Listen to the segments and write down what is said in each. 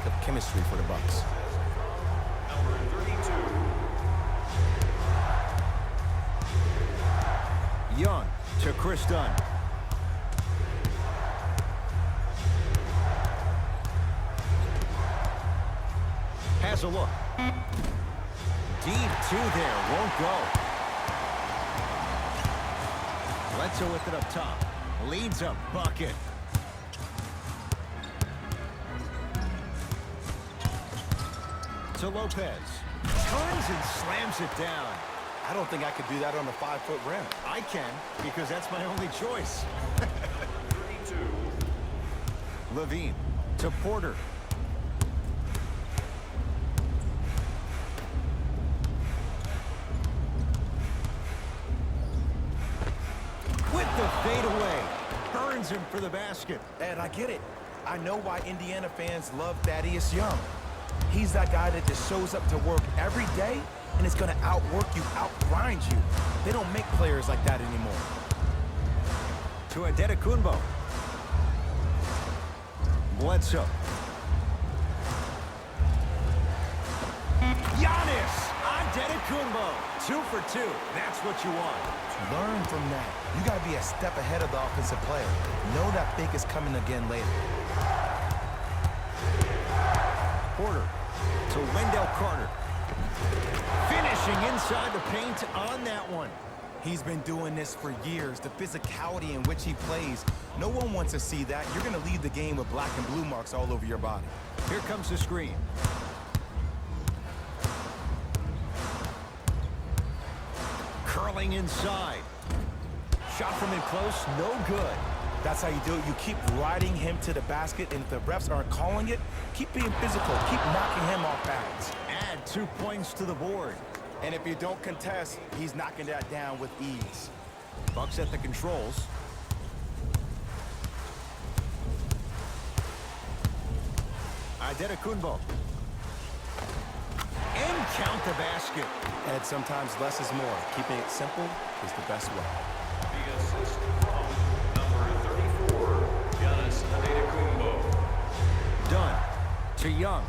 of chemistry for the Bucks. Number 32. Young to Chris Dunn. Has a look. Deep two there, won't go. Bledsoe with it up top. Leads a bucket. To Lopez. Turns and slams it down. I don't think I could do that on a 5-foot rim. I can, because that's my only choice. 32. Levine to Porter. With the fadeaway. Burns him for the basket. And I get it. I know why Indiana fans love Thaddeus Young. He's that guy that just shows up to work every day and is going to outwork you, outgrind you. They don't make players like that anymore. To Antetokounmpo. Bledsoe. Giannis Antetokounmpo. 2 for 2. That's what you want. Learn from that. You got to be a step ahead of the offensive player. Know that big is coming again later. Porter to Wendell Carter. Finishing inside the paint on that one. He's been doing this for years. The physicality in which he plays, no one wants to see that. You're going to leave the game with black and blue marks all over your body. Here comes the screen. Curling inside. Shot from in close, no good. That's how you do it. You keep riding him to the basket, and if the refs aren't calling it, keep being physical. Keep knocking him off balance. Add 2 points to the board. And if you don't contest, he's knocking that down with ease. Bucks at the controls. Antetokounmpo. And count the basket. And sometimes less is more. Keeping it simple is the best way. The assist from number 34, Giannis Antetokounmpo. Dunn to Young.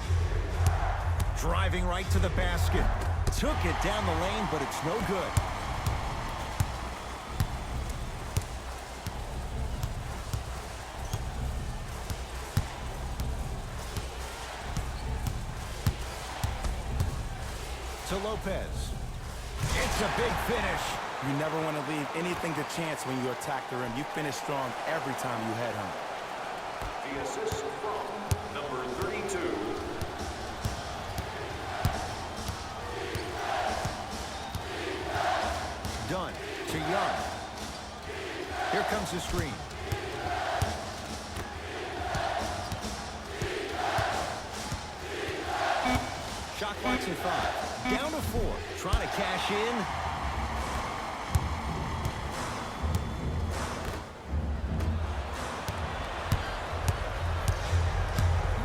Driving right to the basket. Took it down the lane, but it's no good. To Lopez. It's a big finish. You never want to leave anything to chance when you attack the rim. You finish strong every time you head home. The assist from number 32. Dunn to Young. Here comes the screen. Shot clock's at 5. Down to 4. Trying to cash in.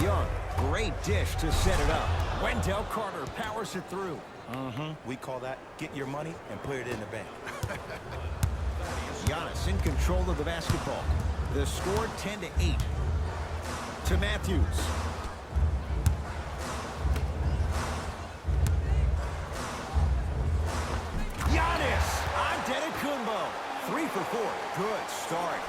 Young, great dish to set it up. Wendell Carter powers it through. We call that get your money and put it in the bank. Giannis in control of the basketball. The score 10-8. To Matthews. Giannis Antetokounmpo. 3 for 4. Good start.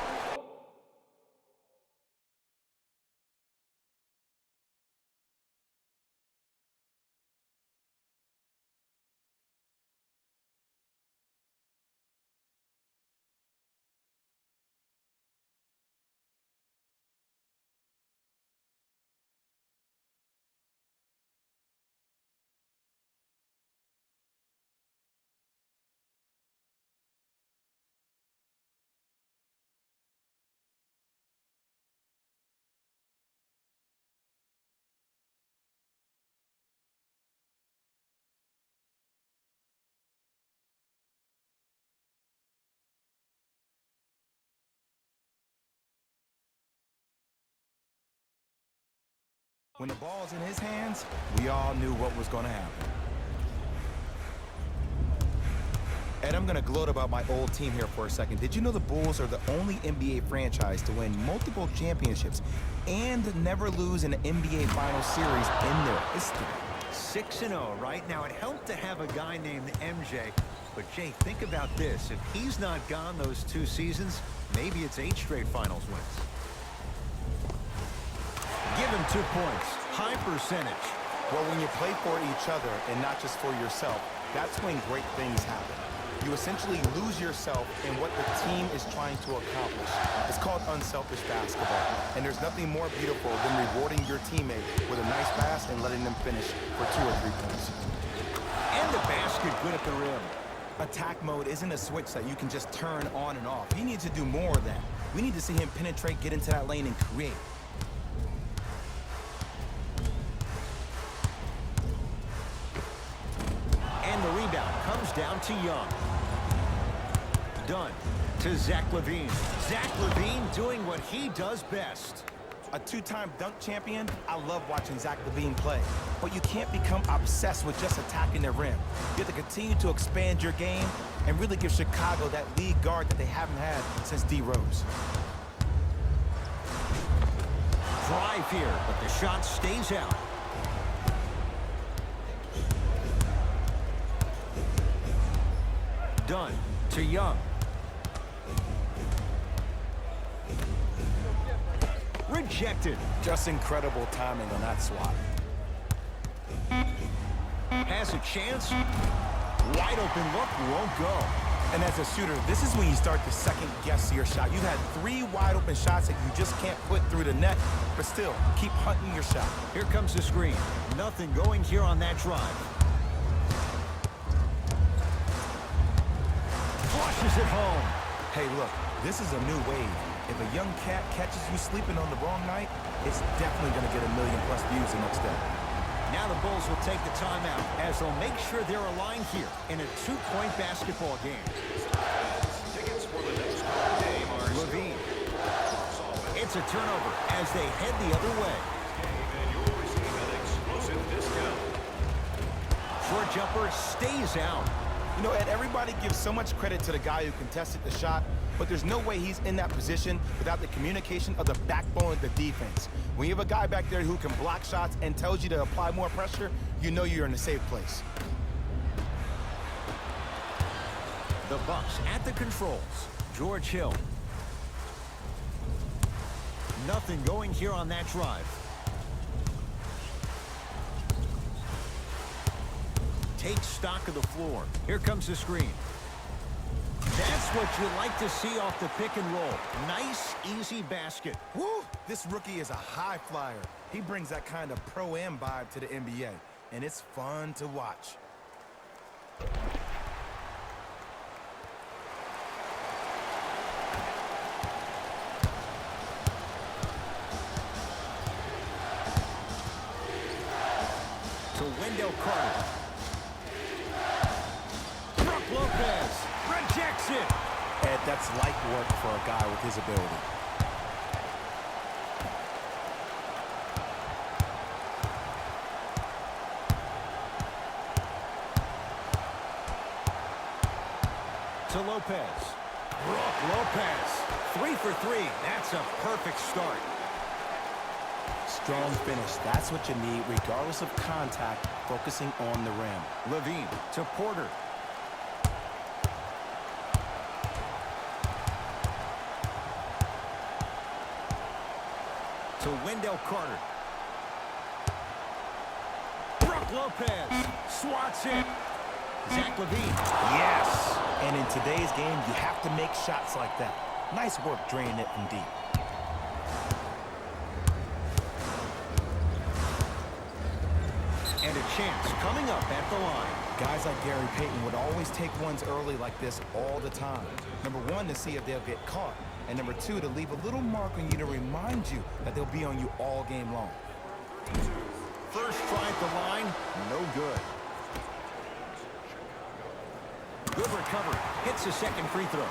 When the ball's in his hands, we all knew what was going to happen. Ed, I'm going to gloat about my old team here for a second. Did you know the Bulls are the only NBA franchise to win multiple championships and never lose an NBA Finals series in their history? 6-0, right? Now, it helped to have a guy named MJ. But, Jay, think about this. If he's not gone those 2 seasons, maybe it's 8 straight finals wins. Give him 2 points. High percentage. Well, when you play for each other and not just for yourself, that's when great things happen. You essentially lose yourself in what the team is trying to accomplish. It's called unselfish basketball. And there's nothing more beautiful than rewarding your teammate with a nice pass and letting them finish for 2 or 3 points. And the basket good at the rim. Attack mode isn't a switch that you can just turn on and off. He needs to do more of that. We need to see him penetrate, get into that lane, and create. And the rebound comes down to Young. Dunn to Zach LaVine. Zach LaVine doing what he does best. A 2-time dunk champion, I love watching Zach LaVine play. But you can't become obsessed with just attacking the rim. You have to continue to expand your game and really give Chicago that lead guard that they haven't had since D. Rose. Drive here, but the shot stays out. Dunn to Young. Rejected. Just incredible timing on that swat. Has a chance. Wide open look, won't go. And as a shooter, this is when you start to second guess your shot. You've had 3 wide open shots that you just can't put through the net, but still, keep hunting your shot. Here comes the screen. Nothing going here on that drive. Flushes it home. Hey, look, this is a new wave. If a young cat catches you sleeping on the wrong night, it's definitely going to get 1 million+ views the next day. Now the Bulls will take the timeout as they'll make sure they're aligned here in a 2-point basketball game. Tickets for the next home game are LaVine. It's a turnover as they head the other way. and you'll receive an exclusive discount. Short jumper stays out. You know, Ed, everybody gives so much credit to the guy who contested the shot, but there's no way he's in that position without the communication of the backbone of the defense. When you have a guy back there who can block shots and tells you to apply more pressure, you know you're in a safe place. The Bucks at the controls. George Hill. Nothing going here on that drive. Take stock of the floor. Here comes the screen. That's what you like to see off the pick and roll. Nice, easy basket. Woo! This rookie is a high flyer. He brings that kind of pro-am vibe to the NBA, and it's fun to watch. To Wendell Carter. Brook Lopez rejects it. Ed, that's light work for a guy with his ability. To Lopez. Brook Lopez. 3 for 3. That's a perfect start. Strong finish. That's what you need, regardless of contact, focusing on the rim. LaVine to Porter. To Wendell Carter. Brook Lopez swats it. Zach LaVine. Yes! And in today's game, you have to make shots like that. Nice work draining it from deep. And a chance coming up at the line. Guys like Gary Payton would always take ones early like this all the time. Number 1, to see if they'll get caught. And number 2, to leave a little mark on you to remind you that they'll be on you all game long. First try at the line, no good. Good recovery. Hits the second free throw.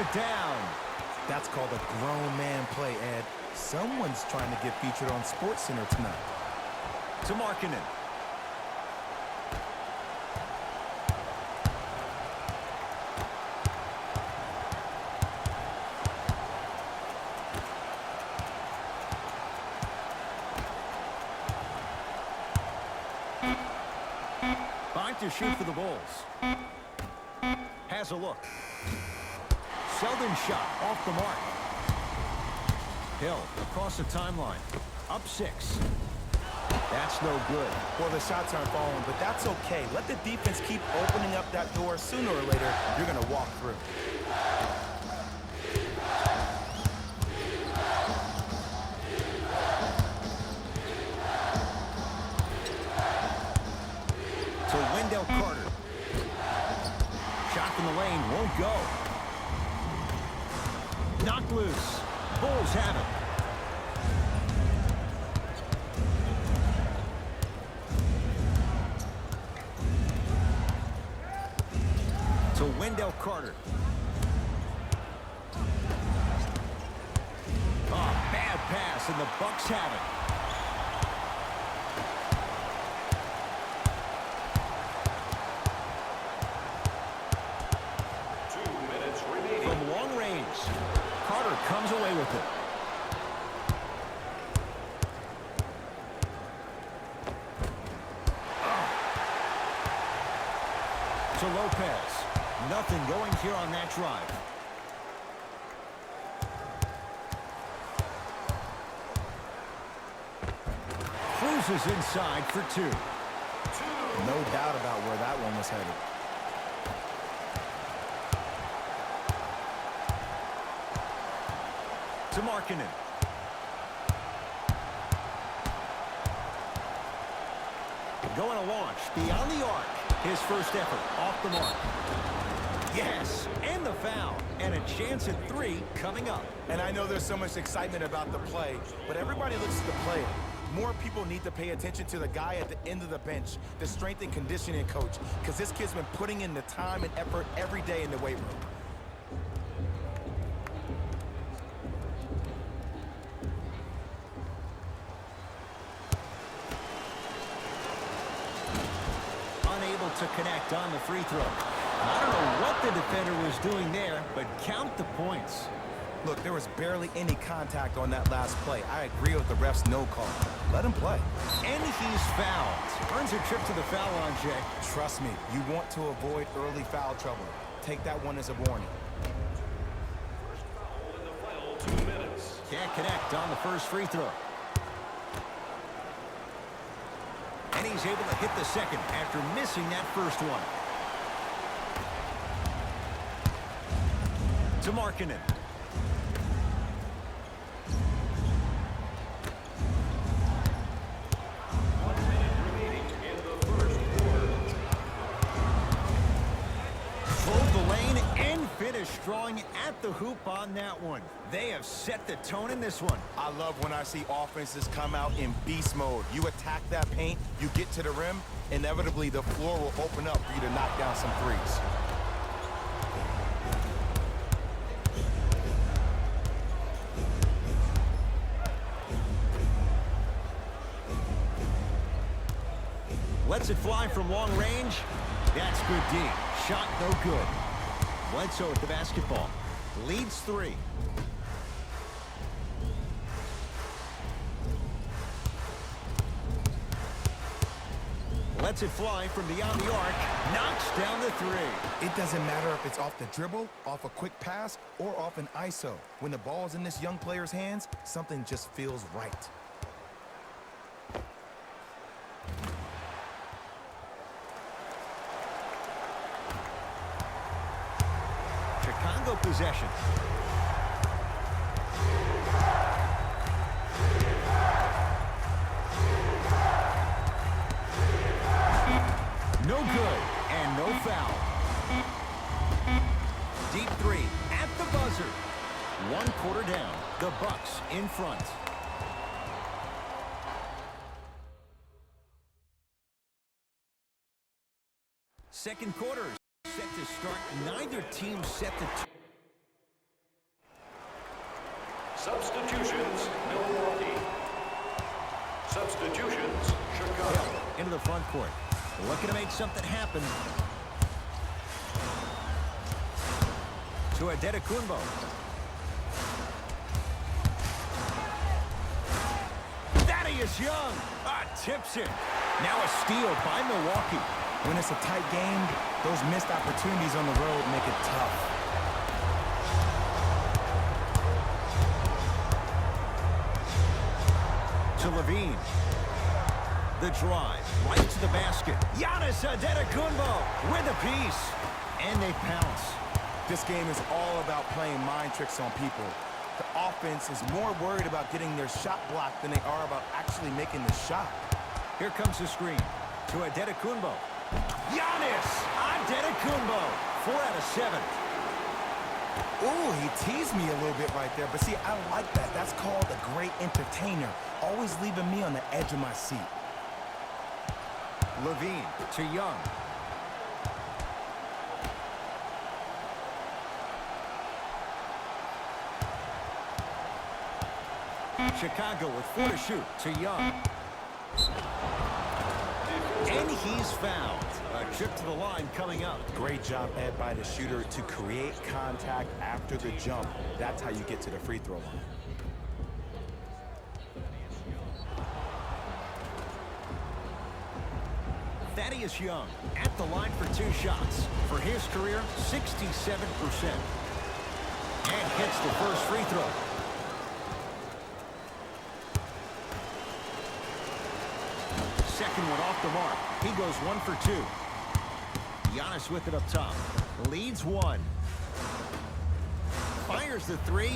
it down. That's called a grown man play, Ed. Someone's trying to get featured on SportsCenter tonight. To Markkanen. Fine to shoot for the Bulls. Has a look. Selden shot off the mark. Hill across the timeline. Up 6. That's no good. Well, the shots aren't falling, but that's okay. Let the defense keep opening up that door. Sooner or later, you're going to walk through. To Wendell Carter. Shot from the lane won't go. Knocked loose. Bulls have it. To Wendell Carter. Oh, bad pass, and the Bucks have it. From long range, Carter comes away with it. To Lopez. Nothing going here on that drive. Cruises inside for 2. No doubt about where that one was headed. To Markkanen. Going to launch beyond the arc. His first effort off the mark. Yes, and the foul. And a chance at 3 coming up. And I know there's so much excitement about the play, but everybody looks at the player. More people need to pay attention to the guy at the end of the bench, the strength and conditioning coach, because this kid's been putting in the time and effort every day in the weight room. Unable to connect on the free throw. I don't know what the defender was doing there, but count the points. Look, there was barely any contact on that last play. I agree with the ref's no call. Let him play. And he's fouled. Earns a trip to the foul line, Jay. Trust me, you want to avoid early foul trouble. Take that one as a warning. First foul in the final 2 minutes. Can't connect on the first free throw. And he's able to hit the second after missing that first one. To Markkanen. Drawing at the hoop on that one. They have set the tone in this one. I love when I see offenses come out in beast mode. You attack that paint, you get to the rim, inevitably the floor will open up for you to knock down some threes. Lets it fly from long range. That's good D. Shot no good. Bledsoe at the basketball. Leads 3. Lets it fly from beyond the arc. Knocks down the 3. It doesn't matter if it's off the dribble, off a quick pass, or off an ISO. When the ball's in this young player's hands, something just feels right. Chicago possession. No good, and no foul. Deep 3 at the buzzer. 1 quarter down. The Bucks in front. Second quarter set to start. Neither team set the Substitutions, Milwaukee. Substitutions, Chicago. Hill into the front court. Looking to make something happen. To Adetokunbo. Thaddeus Young tips it. Now a steal by Milwaukee. When it's a tight game, those missed opportunities on the road make it tough. To Levine. The drive, right to the basket. Giannis Adetokunbo with a piece. And they pounce. This game is all about playing mind tricks on people. The offense is more worried about getting their shot blocked than they are about actually making the shot. Here comes the screen. To Adetokunbo. Giannis Adetokunbo. 4 out of 7. Ooh, he teased me a little bit right there. But see, I like that. That's called a great entertainer. Always leaving me on the edge of my seat. Levine to Young. Chicago with 4 to shoot to Young. And he's fouled. A trip to the line coming up. Great job, Ed, by the shooter to create contact after the jump. That's how you get to the free throw line. Thaddeus Young at the line for 2 shots. For his career, 67%. And hits the first free throw. Second one off the mark. He goes 1 for 2. Giannis with it up top. Leads 1. Fires the 3.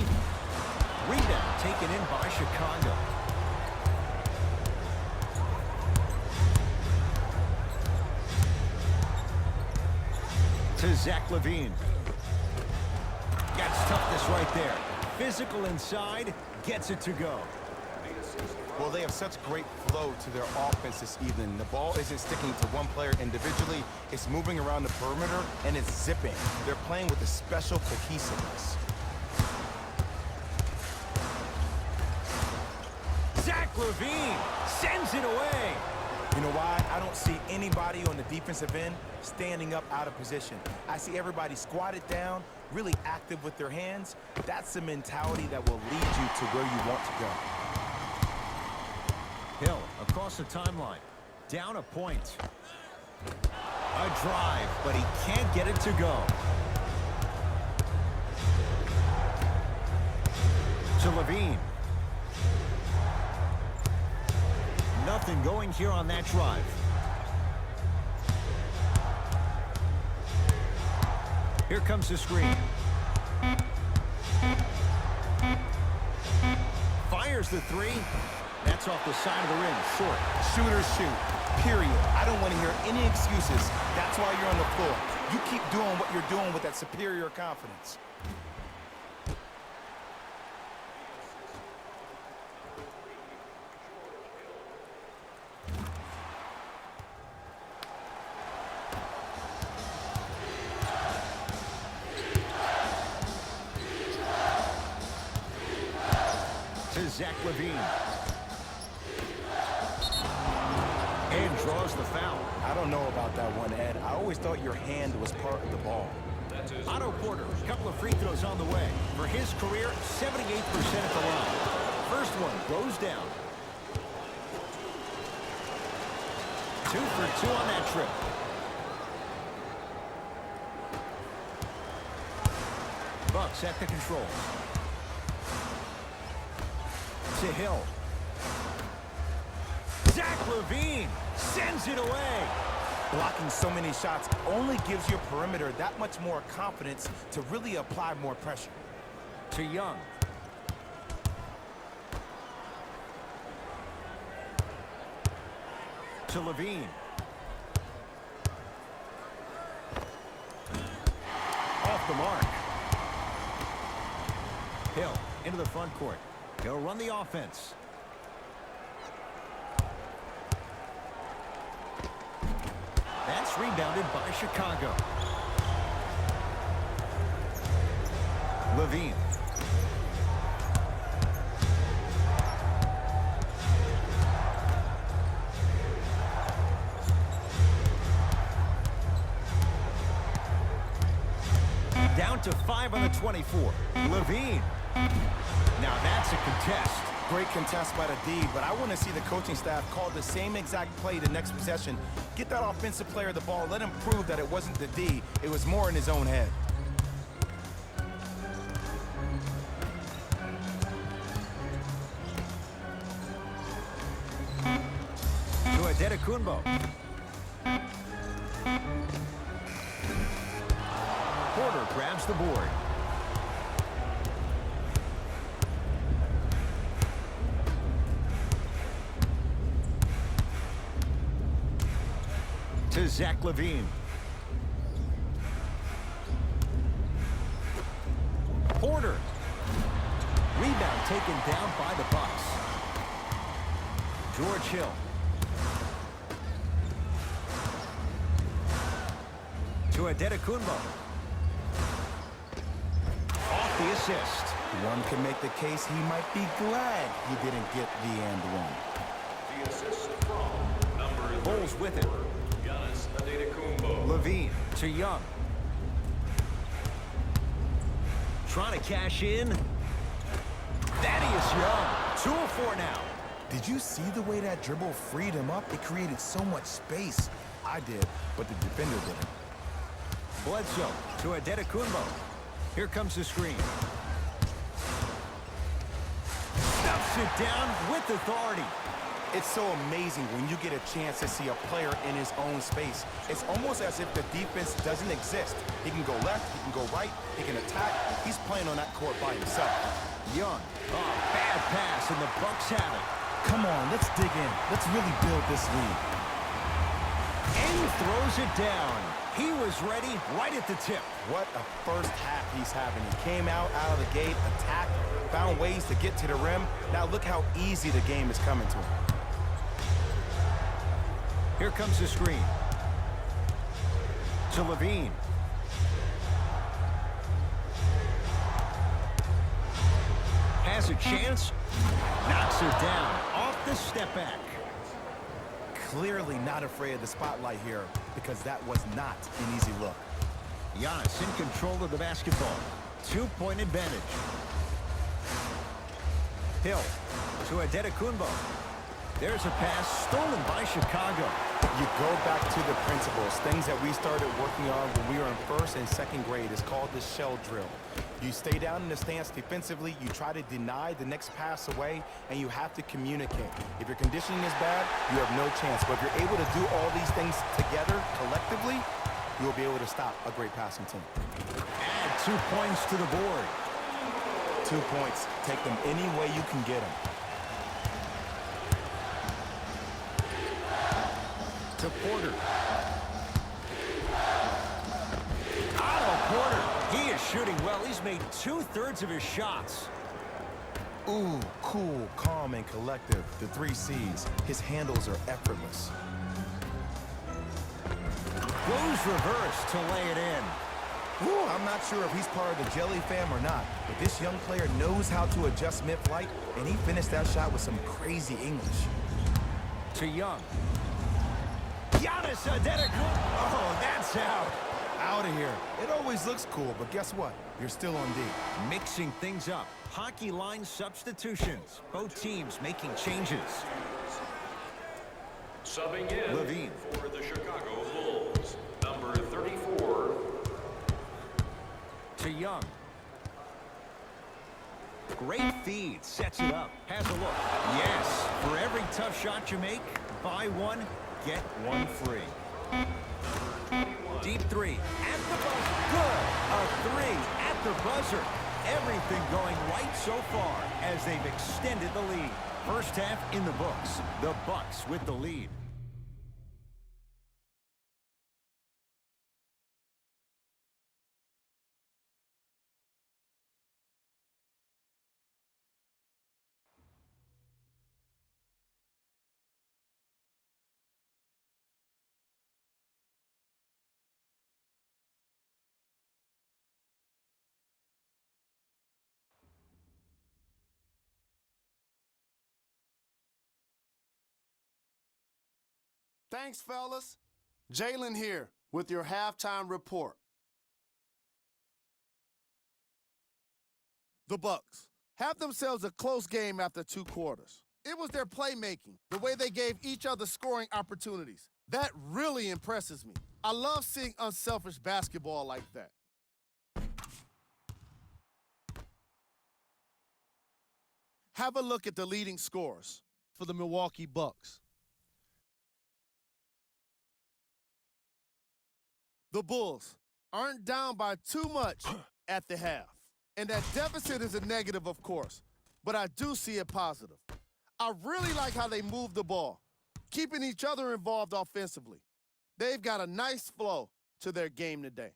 Rebound taken in by Chicago. To Zach Levine. Got toughness right there. Physical inside. Gets it to go. Well, they have such great flow to their offense this evening. The ball isn't sticking to one player individually. It's moving around the perimeter, and it's zipping. They're playing with a special cohesiveness. Zach Levine sends it away. You know why? I don't see anybody on the defensive end standing up out of position. I see everybody squatted down, really active with their hands. That's the mentality that will lead you to where you want to go. Hill across the timeline. Down a point. A drive, but he can't get it to go. To Levine. Nothing going here on that drive. Here comes the screen. Fires the 3. That's off the side of the rim, short. Shooters shoot, period. I don't want to hear any excuses. That's why you're on the floor. You keep doing what you're doing with that superior confidence. To Zach Levine. And draws the foul. I don't know about that one, Ed. I always thought your hand was part of the ball. Otto Porter, a couple of free throws on the way. For his career, 78% at the line. First one goes down. 2 for 2 on that trip. Bucks at the controls. To Hill. Zach Levine sends it away. Blocking so many shots only gives your perimeter that much more confidence to really apply more pressure. To Young. To Levine. Off the mark. Hill into the front court. He'll run the offense. That's rebounded by Chicago. Levine. to 5 on the 24. Levine. Now that's a contest. Great contest by the D, but I want to see the coaching staff call the same exact play the next possession. Get that offensive player the ball. Let him prove that it wasn't the D. It was more in his own head. To Adetokunbo. Porter grabs the board. To Zach Levine. Porter. Rebound taken down by the Bucks. George Hill. To Adetokunbo. Off the assist. One can make the case he might be glad he didn't get the and one. The assist from number Bulls with it. Giannis Adetokunbo. Levine to Young. Trying to cash in. Thaddeus Young. 2 of 4 now. Did you see the way that dribble freed him up? It created so much space. I did, but the defender didn't. Bledsoe to Adetokunbo. Here comes the screen. Stuffs it down with authority. It's so amazing when you get a chance to see a player in his own space. It's almost as if the defense doesn't exist. He can go left, he can go right, he can attack. He's playing on that court by himself. Young. Oh, bad pass, and the Bucks have it. Come on, let's dig in. Let's really build this lead. And throws it down. He was ready right at the tip. What a first half he's having. He came out of the gate, attacked, found ways to get to the rim. Now look how easy the game is coming to him. Here comes the screen. To Levine. Has a chance. Knocks it down. Off the step back. Clearly not afraid of the spotlight here because that was not an easy look. Giannis in control of the basketball. 2-point advantage. Hill to Adetokunbo. There's a pass stolen by Chicago. You go back to the principles, things that we started working on when we were in first and second grade. It's called the shell drill. You stay down in the stance defensively, you try to deny the next pass away, and you have to communicate. If your conditioning is bad, you have no chance. But if you're able to do all these things together, collectively, you'll be able to stop a great passing team. Add 2 points to the board. 2 points. Take them any way you can get them. To Porter. Otto Porter. He is shooting well. He's made 2/3 of his shots. Ooh, cool, calm, and collective. The 3 C's. His handles are effortless. Goes reverse to lay it in. Ooh, I'm not sure if he's part of the Jelly fam or not, but this young player knows how to adjust mid-flight, and he finished that shot with some crazy English. To Young. Giannis Adetokunbo. Oh, that's out. Out of here. It always looks cool, but guess what? You're still on D. Mixing things up. Hockey line substitutions. Both teams making changes. Subbing in Levine. for the Chicago Bulls, number 34. To Young. Great feed. Sets it up. Has a look. Yes. For every tough shot you make, buy one, get one free. Deep 3. At the buzzer. Good. A 3 at the buzzer. Everything going right so far as they've extended the lead. First half in the books. The Bucks with the lead. Thanks, fellas. Jalen here with your halftime report. The Bucks have themselves a close game after 2 quarters. It was their playmaking, the way they gave each other scoring opportunities. That really impresses me. I love seeing unselfish basketball like that. Have a look at the leading scorers for the Milwaukee Bucks. The Bulls aren't down by too much at the half. And that deficit is a negative, of course, but I do see it positive. I really like how they move the ball, keeping each other involved offensively. They've got a nice flow to their game today.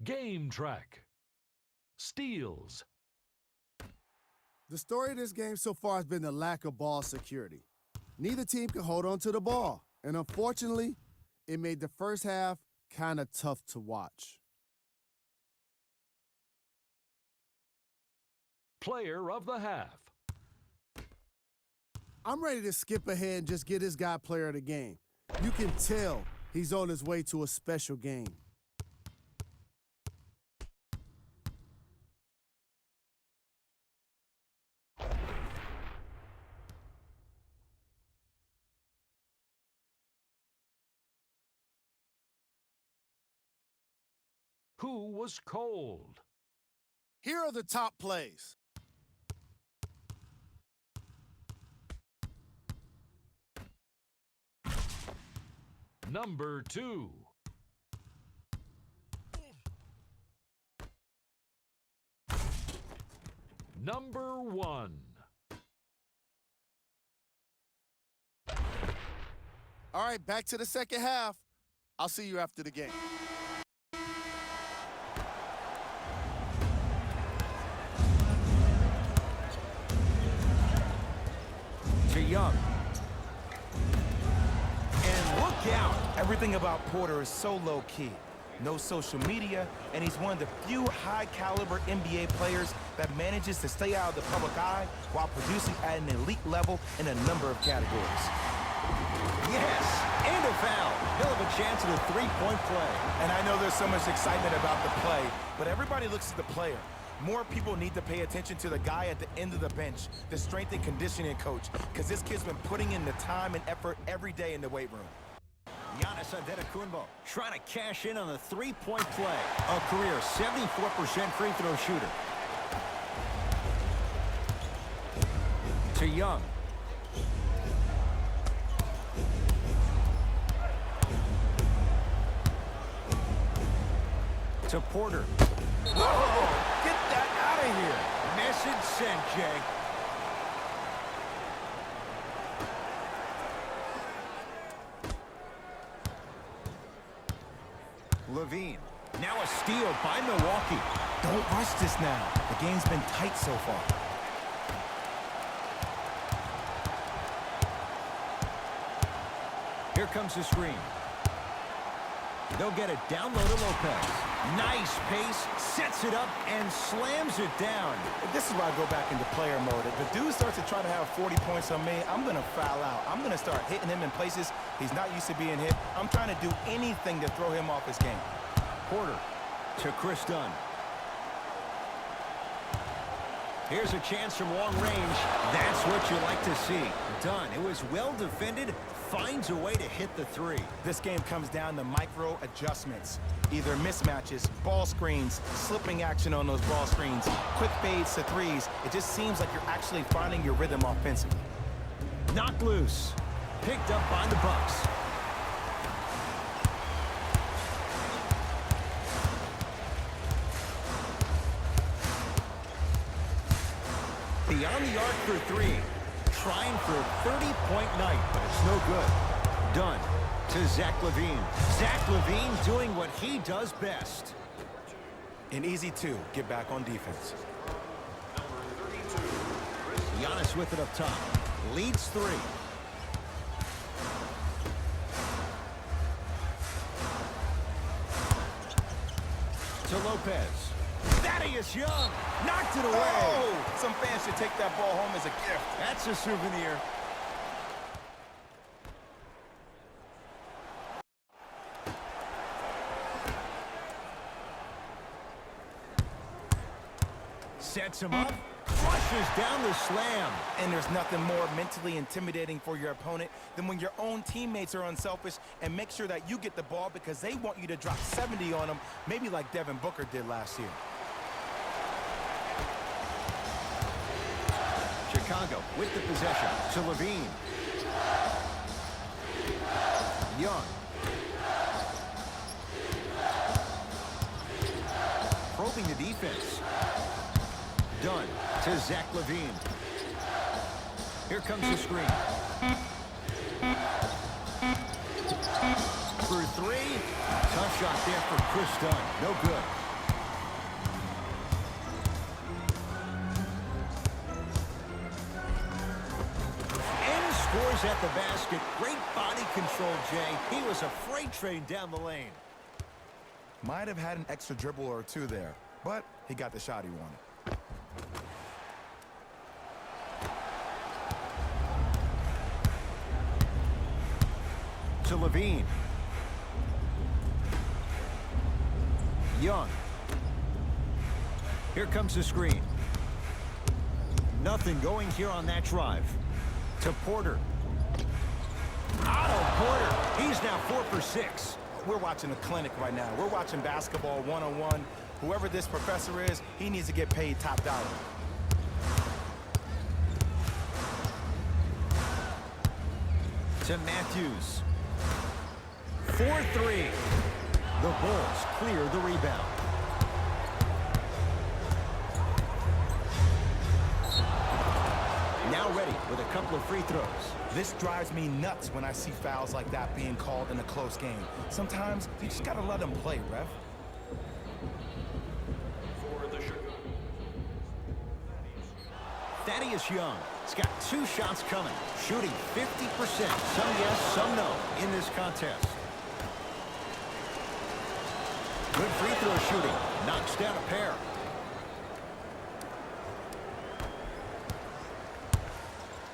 Game track. Steals. The story of this game so far has been the lack of ball security. Neither team can hold on to the ball, and unfortunately, it made the first half kind of tough to watch. Player of the half. I'm ready to skip ahead and just get this guy player of the game. You can tell he's on his way to a special game. Who was cold? Here are the top plays. Number 2. Number 1. All right, back to the second half. I'll see you after the game. To Young. And look out. Everything about Porter is so low-key. No social media, and he's one of the few high-caliber NBA players that manages to stay out of the public eye while producing at an elite level in a number of categories. Yes, and a foul. He'll have a chance at a three-point play. And I know there's so much excitement about the play, but everybody looks at the player. More people need to pay attention to the guy at the end of the bench, the strength and conditioning coach, because this kid's been putting in the time and effort every day in the weight room. Giannis Antetokounmpo trying to cash in on the three-point play. A career 74% free throw shooter. To Young. To Porter. Whoa! Get that out of here! Message sent, Jay. Levine. Now a steal by Milwaukee. Don't rush this now. The game's been tight so far. Here comes the screen. They'll get it down low to Lopez. Nice pace, sets it up, and slams it down. This is why I go back into player mode. If the dude starts to try to have 40 points on me, I'm going to foul out. I'm going to start hitting him in places he's not used to being hit. I'm trying to do anything to throw him off his game. Porter to Chris Dunn. Here's a chance from long range. That's what you like to see. Dunn, it was well defended, finds a way to hit the three. This game comes down to micro adjustments. Either mismatches, ball screens, slipping action on those ball screens, quick fades to threes. It just seems like you're actually finding your rhythm offensively. Knocked loose. Picked up by the Bucks. Beyond the arc for three. Trying for a 30-point night, but it's no good. Dunn to Zach LaVine. Zach LaVine doing what he does best. An easy two, get back on defense. Giannis with it up top. Leads three. To Lopez. Thaddeus Young knocked it away. Oh! Some fans should take that ball home as a gift. That's a souvenir. Sets him up. Flushes down the slam. And there's nothing more mentally intimidating for your opponent than when your own teammates are unselfish and make sure that you get the ball because they want you to drop 70 on them, maybe like Devin Booker did last year. Chicago with the possession to Levine. Young. Probing the defense. Dunn to Zach LaVine. Here comes the screen. For three. Tough shot there for Chris Dunn. No good. And scores at the basket. Great body control, Jay. He was a freight train down the lane. Might have had an extra dribble or two there, but he got the shot he wanted. To Levine. Young. Here comes the screen. Nothing going here on that drive. To Porter. Otto Porter. He's now 4 for 6. We're watching a clinic right now. We're watching basketball one-on-one. Whoever this professor is, he needs to get paid top dollar. To Matthews. 4-3. The Bulls clear the rebound. Now ready with a couple of free throws. This drives me nuts when I see fouls like that being called in a close game. Sometimes you just gotta let them play, ref. For the Chicago. Thaddeus Young has got 2 shots coming, shooting 50%. Some yes, some no in this contest. Good free throw shooting. Knocks down a pair.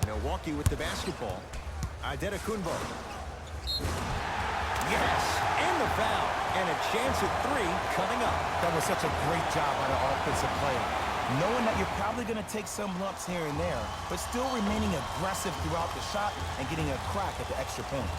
Milwaukee with the basketball. Adetokunbo. Yes, and the foul. And a chance at 3 coming up. That was such a great job by the offensive player. Knowing that you're probably going to take some lumps here and there, but still remaining aggressive throughout the shot and getting a crack at the extra point.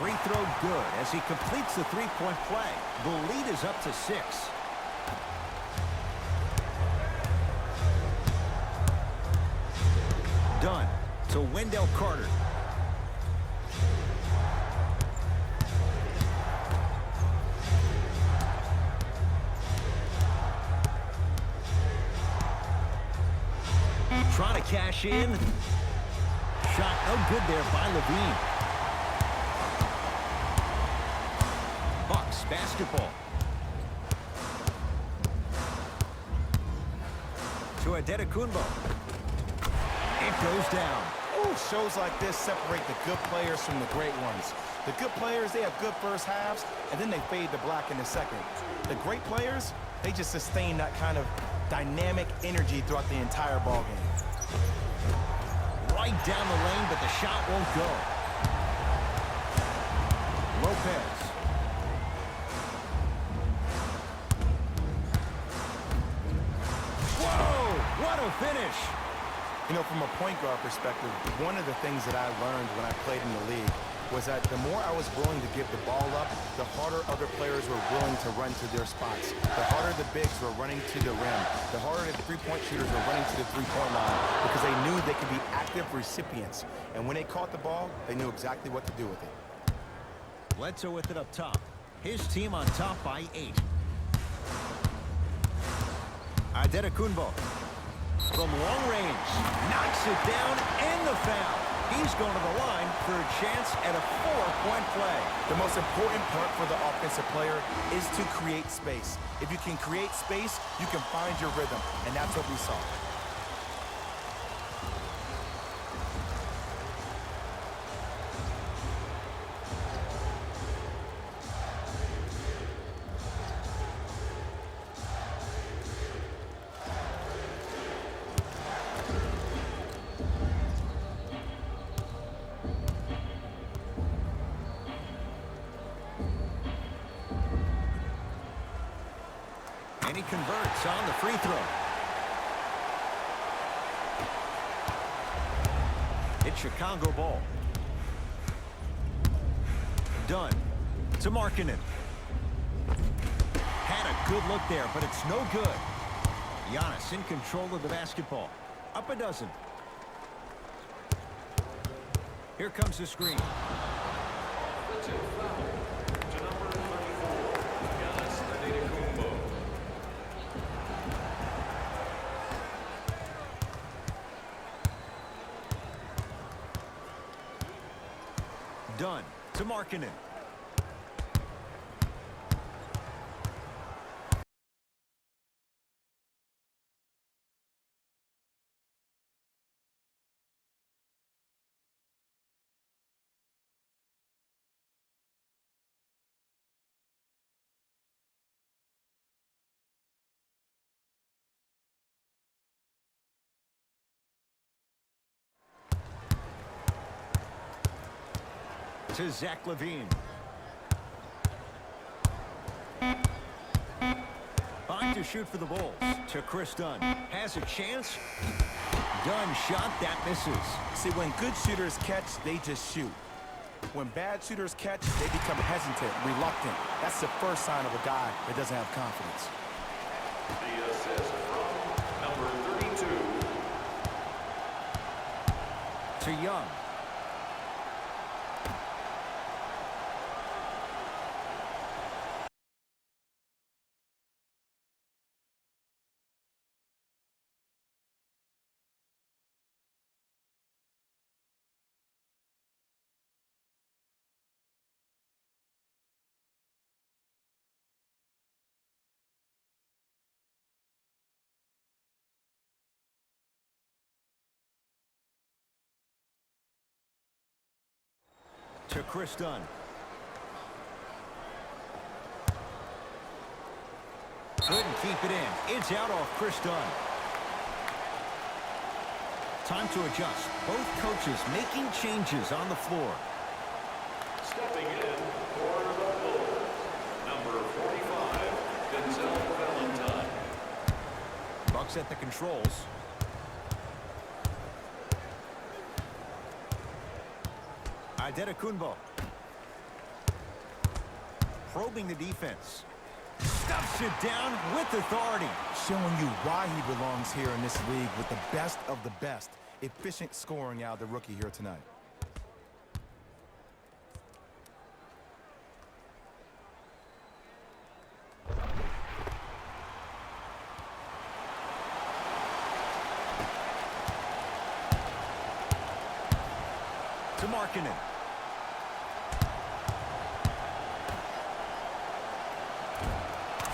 Free throw good as he completes the three-point play. The lead is up to 6. Dunn to Wendell Carter. Trying to cash in. Shot no good there by Levine. Bucks basketball. To Adetokunbo. It goes down. Ooh, shows like this separate the good players from the great ones. The good players, they have good first halves, and then they fade to black in the second. The great players, they just sustain that kind of dynamic energy throughout the entire ball game. Right down the lane, but the shot won't go. Lopez. Whoa! What a finish! You know, from a point guard perspective, one of the things that I learned when I played in the league was that the more I was willing to give the ball up, the harder other players were willing to run to their spots. The harder the bigs were running to the rim. The harder the three-point shooters were running to the three-point line because they knew they could be active recipients. And when they caught the ball, they knew exactly what to do with it. Bledsoe with it up top. His team on top by 8. Adetokunbo. From long range. Knocks it down and the foul. He's going to the line for a chance at a 4-point play. The most important part for the offensive player is to create space. If you can create space, you can find your rhythm, and that's what we saw. he converts on the free throw. It's Chicago ball. Dunn to Markkanen. Had a good look there, but it's no good. Giannis in control of the basketball. Up a dozen. Here comes the screen. Offensive foul to number 34, Giannis Antetokounmpo. Dunn to Markkanen. To Zach LaVine. Fine to shoot for the Bulls. To Chris Dunn. Has a chance. Dunn shot that misses. See, when good shooters catch, they just shoot. When bad shooters catch, they become hesitant, reluctant. That's the first sign of a guy that doesn't have confidence. The assist from number 32. To Young. To Chris Dunn. Couldn't keep it in. It's out off Chris Dunn. Time to adjust. Both coaches making changes on the floor. Stepping in for the Bulls, number 45, Denzel Valentine. Bucks at the controls. Antetokounmpo. Probing the defense. Stuffs it down with authority. Showing you why he belongs here in this league with the best of the best. Efficient scoring out of the rookie here tonight. To Markkanen.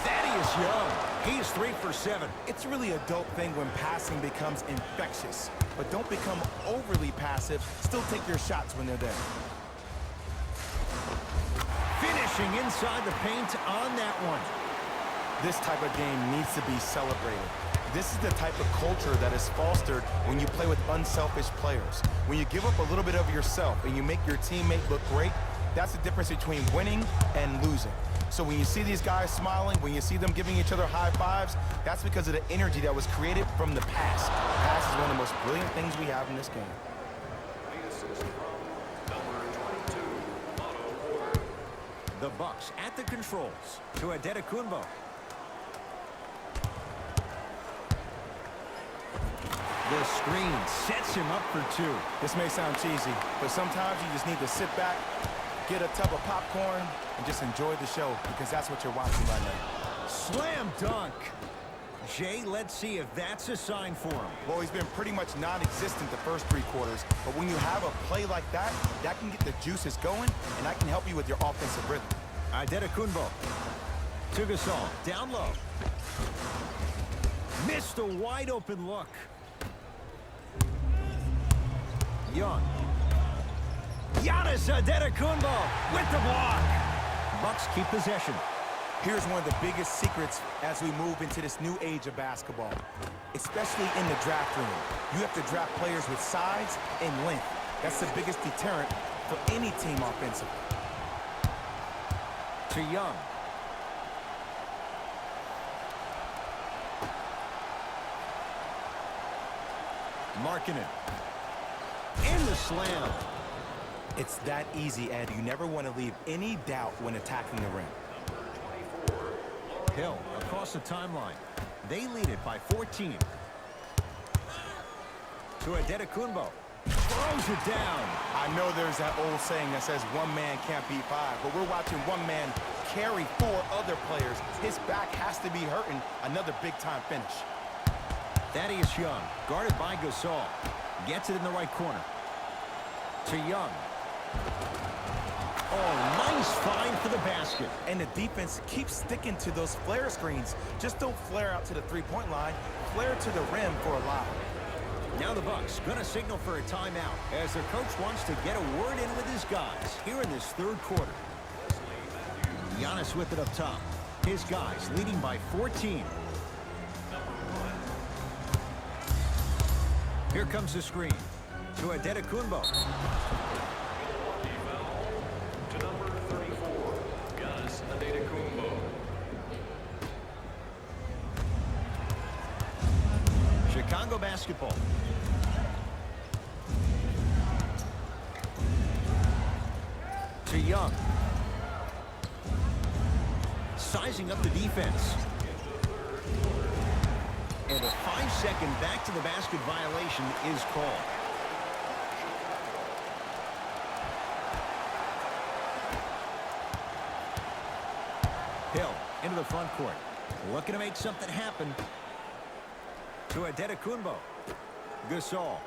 Thaddeus Young. He's 3 for 7. It's really a dope thing when passing becomes infectious. But don't become overly passive. Still take your shots when they're there. Finishing inside the paint on that one. This type of game needs to be celebrated. This is the type of culture that is fostered when you play with unselfish players. When you give up a little bit of yourself and you make your teammate look great, that's the difference between winning and losing. So when you see these guys smiling, when you see them giving each other high fives, that's because of the energy that was created from the pass. Pass is one of the most brilliant things we have in this game. The assist from number 22, Otto Porter. The Bucks at the controls. To Antetokounmpo. The screen sets him up for 2. This may sound cheesy, but sometimes you just need to sit back, get a tub of popcorn, and just enjoy the show, because that's what you're watching right now. Slam dunk. Jay, let's see if that's a sign for him. Well, he's been pretty much non-existent the first 3 quarters, but when you have a play like that, that can get the juices going, and that can help you with your offensive rhythm. Antetokounmpo. To Gasol. Down low. Missed a wide open look. Young. Giannis Antetokounmpo with the block. Bucks keep possession. Here's one of the biggest secrets as we move into this new age of basketball, especially in the draft room. You have to draft players with size and length. That's the biggest deterrent for any team offensively. To Young. Marking it. In the slam. It's that easy, Ed. You never want to leave any doubt when attacking the rim. Hill across the timeline. They lead it by 14. To Adetokunbo. Throws it down. I know there's that old saying that says one man can't beat five, but we're watching one man carry four other players. His back has to be hurting. Another big-time finish. Thaddeus Young, guarded by Gasol. Gets it in the right corner. To Young. Oh, nice find for the basket. And the defense keeps sticking to those flare screens. Just don't flare out to the three-point line. Flare to the rim for a lob. Now the Bucks gonna signal for a timeout as their coach wants to get a word in with his guys here in this third quarter. Giannis with it up top. His guys leading by 14. Here comes the screen to Adetokunbo. To number 34, Giannis Adetokunbo. Chicago basketball. To Young. Sizing up the defense. And a 5-second back to the basket violation is called. Hill into the front court. Looking to make something happen. To Adetokunbo. Gasol.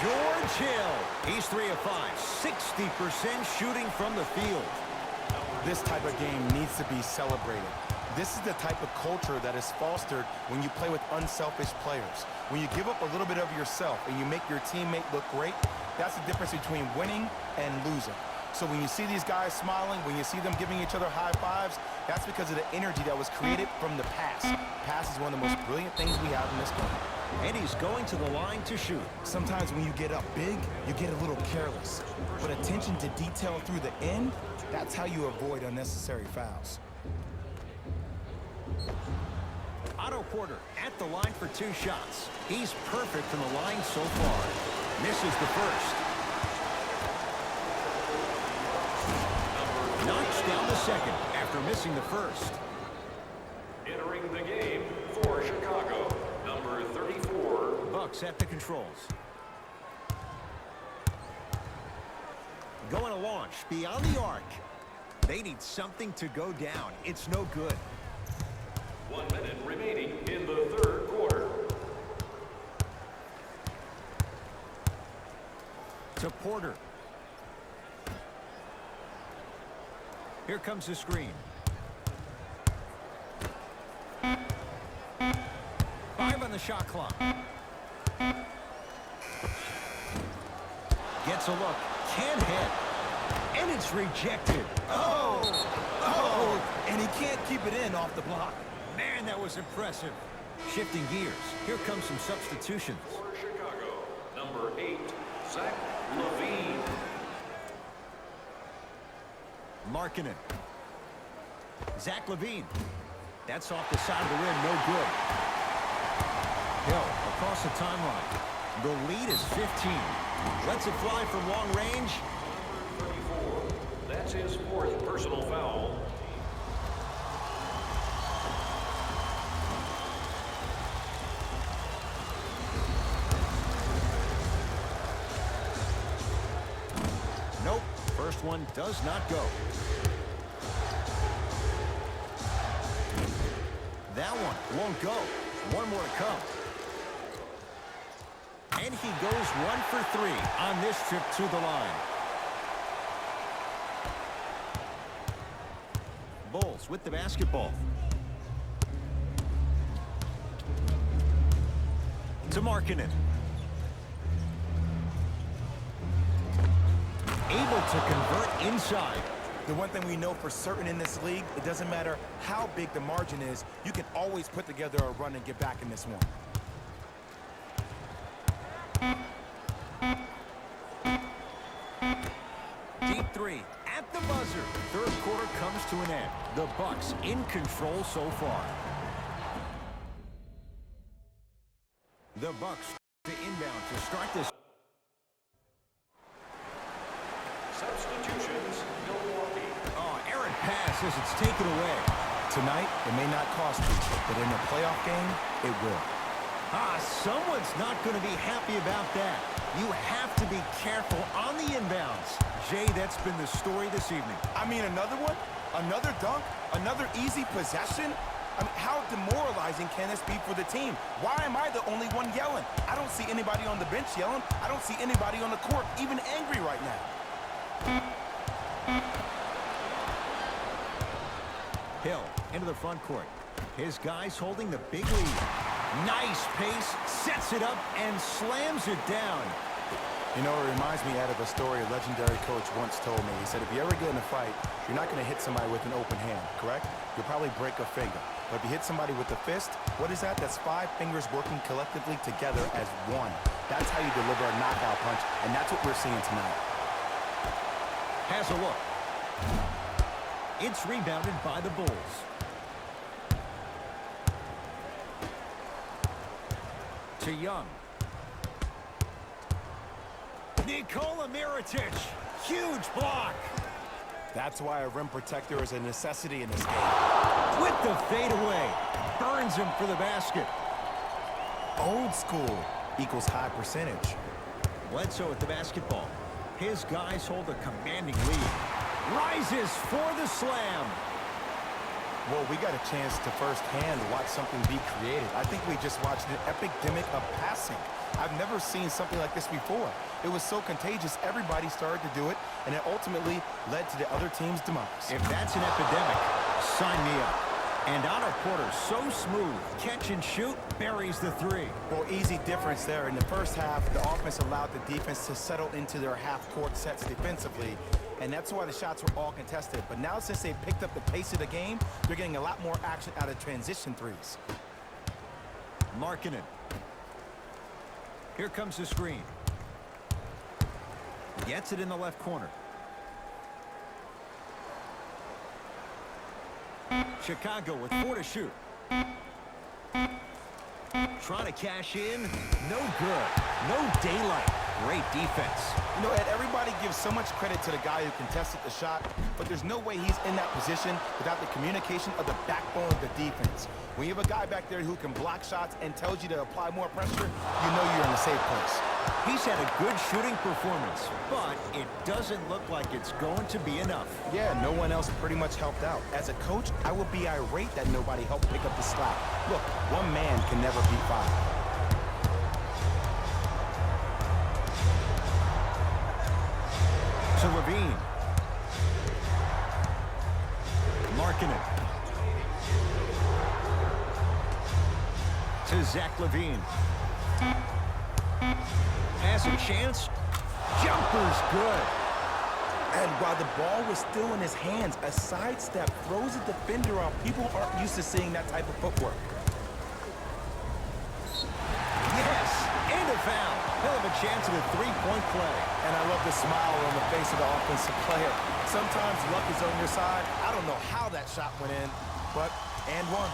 George Hill. He's 3 of 5. 60% shooting from the field. This type of game needs to be celebrated. This is the type of culture that is fostered when you play with unselfish players. When you give up a little bit of yourself and you make your teammate look great, that's the difference between winning and losing. So when you see these guys smiling, when you see them giving each other high fives, that's because of the energy that was created from the pass. Pass is one of the most brilliant things we have in this game. And he's going to the line to shoot. Sometimes when you get up big, you get a little careless. But attention to detail through the end, that's how you avoid unnecessary fouls. Otto Porter at the line for 2 shots. He's perfect from the line so far. Misses the first. Knocks down the second after missing the first. Entering the game for Chicago, number 34. Bucks at the controls. Going to launch beyond the arc. They need something to go down. It's no good. 1 minute remaining in the third quarter. To Porter. Here comes the screen. 5 on the shot clock. Gets a look. Can't hit. And it's rejected. Oh, and he can't keep it in off the block. Man, that was impressive. Shifting gears. Here comes some substitutions. For Chicago, number 8, Zach LaVine. Markkanen. Zach LaVine. That's off the side of the rim. No good. Hill across the timeline. The lead is 15. Lets it fly from long range. 34. That's his 4th personal foul. Nope. First one does not go. That one won't go. One more to come. And he goes 1 for 3 on this trip to the line. Bulls with the basketball. To Markkanen. Able to convert inside. The one thing we know for certain in this league, it doesn't matter how big the margin is, you can always put together a run and get back in this one. Deep 3 at the buzzer. Third quarter comes to an end. The Bucks in control so far. The Bucks to inbound to start this. Substitutions, Milwaukee. Oh, errant pass as it's taken away. Tonight, it may not cost you, but in a playoff game, it will. Someone's not going to be happy about that. You have to be careful on the inbounds. Jay, that's been the story this evening. I mean, another one? Another dunk? Another easy possession? I mean, how demoralizing can this be for the team? Why am I the only one yelling? I don't see anybody on the bench yelling. I don't see anybody on the court even angry right now. Hill into the front court. His guys holding the big lead. Nice pace, sets it up, and slams it down. You know, it reminds me out of a story a legendary coach once told me. He said, if you ever get in a fight, you're not going to hit somebody with an open hand, correct? You'll probably break a finger. But if you hit somebody with a fist, what is that? That's 5 fingers working collectively together as one. That's how you deliver a knockout punch, and that's what we're seeing tonight. Has a look. It's rebounded by the Bulls. To Young. Nikola Mirotic. Huge block. That's why a rim protector is a necessity in this game. With the fadeaway. Burns him for the basket. Old school equals high percentage. Bledsoe at the basketball. His guys hold a commanding lead. Rises for the slam. Well, we got a chance to firsthand watch something be created. I think we just watched an epidemic of passing. I've never seen something like this before. It was so contagious, everybody started to do it, and it ultimately led to the other team's demise. If that's an epidemic, sign me up. And Otto Porter, so smooth, catch and shoot, buries the three. Well, easy difference there. In the first half, the offense allowed the defense to settle into their half-court sets defensively, and that's why the shots were all contested. But now, since they picked up the pace of the game, they're getting a lot more action out of transition threes. Markkanen. Here comes the screen. Gets it in the left corner. Chicago with 4 to shoot. Trying to cash in. No good. No daylight. Great defense. You know, Ed, everybody gives so much credit to the guy who contested the shot, but there's no way he's in that position without the communication of the backbone of the defense. When you have a guy back there who can block shots and tells you to apply more pressure, you know you're in a safe place. He's had a good shooting performance, but it doesn't look like it's going to be enough. Yeah, no one else pretty much helped out. As a coach, I would be irate that nobody helped pick up the slack. Look, one man can never beat 5. To Levine. Markkanen. To Zach Levine. Has a chance. Jumper's good. And while the ball was still in his hands, a sidestep throws a defender off. People aren't used to seeing that type of footwork. Yes, and a foul. He'll have a chance at a three-point play. And I love the smile on the face of the offensive player. Sometimes luck is on your side. I don't know how that shot went in, but and one.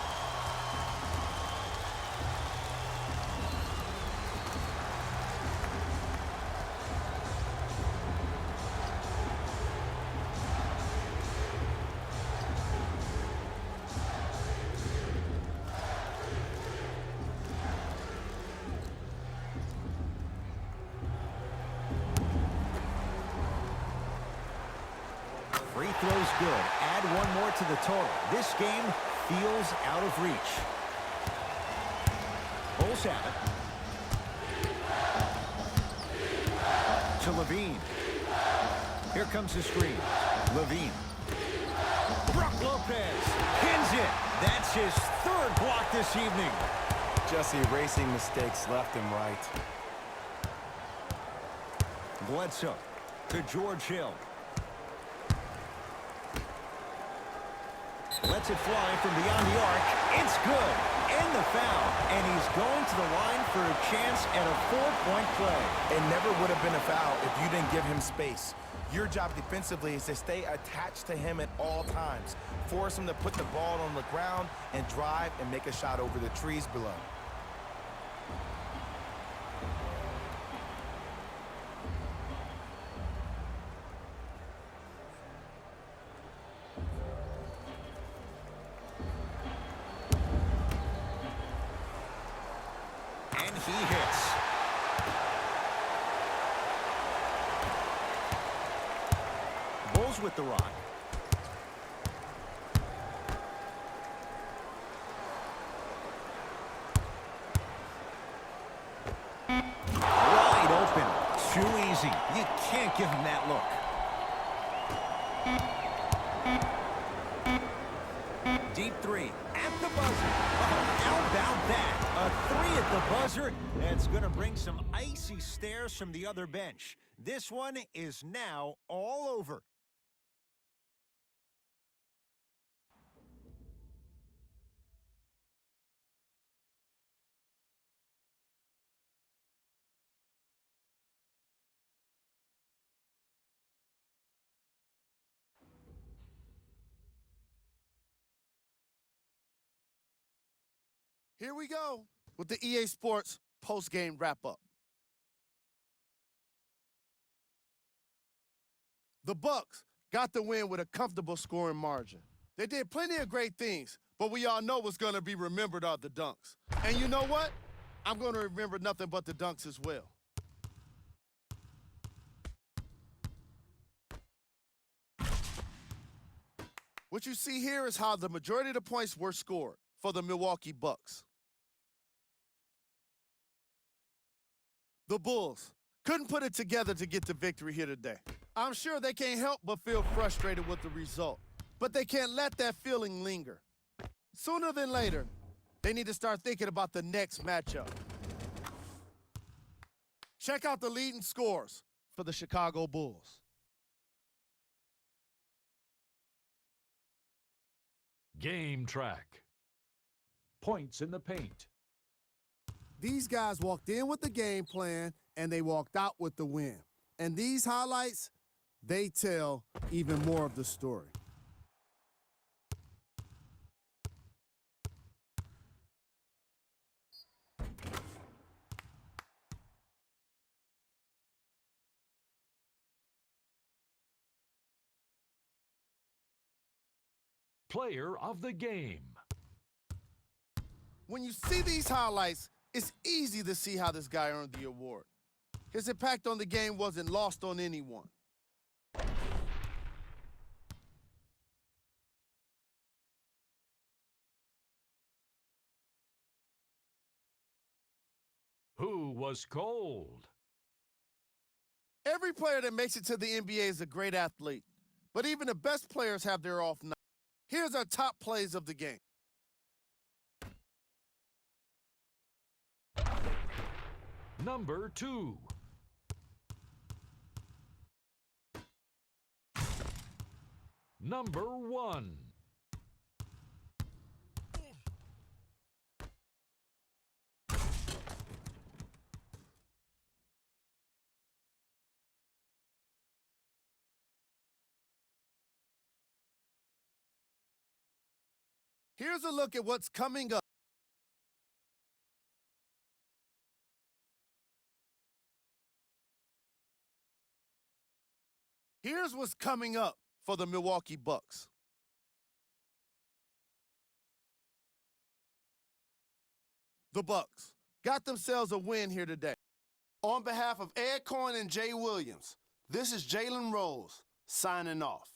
Free throw's good. Add one more to the total. This game feels out of reach. Bulls have it. To Levine. Here comes the screen. Levine. Brook Lopez pins it. That's his 3rd block this evening. Just erasing mistakes left and right. Bledsoe to George Hill. Lets it fly from beyond the arc. It's good. And the foul. And he's going to the line for a chance at a 4-point play. It never would have been a foul if you didn't give him space. Your job defensively is to stay attached to him at all times. Force him to put the ball on the ground and drive and make a shot over the trees below. And he hits. Bulls with the rock. Wide open. Too easy. You can't give him that look. Deep three at the buzzer. Oh, how about that? A three at the buzzer. That's going to bring some icy stares from the other bench. This one is now all over. Here we go with the EA Sports post-game wrap-up. The Bucks got the win with a comfortable scoring margin. They did plenty of great things, but we all know what's going to be remembered are the dunks. And you know what? I'm going to remember nothing but the dunks as well. What you see here is how the majority of the points were scored for the Milwaukee Bucks. The Bulls couldn't put it together to get the victory here today. I'm sure they can't help but feel frustrated with the result, but they can't let that feeling linger. Sooner than later, they need to start thinking about the next matchup. Check out the leading scores for the Chicago Bulls. Game track. Points in the paint. These guys walked in with the game plan, and they walked out with the win. And these highlights, they tell even more of the story. Player of the game. When you see these highlights, it's easy to see how this guy earned the award. His impact on the game wasn't lost on anyone. Who was cold? Every player that makes it to the NBA is a great athlete, but even the best players have their off night. Here's our top plays of the game. Number 2. Number 1. Here's a look at what's coming up. Here's what's coming up for the Milwaukee Bucks. The Bucks got themselves a win here today. On behalf of Ed Cohen and Jay Williams, this is Jalen Rose signing off.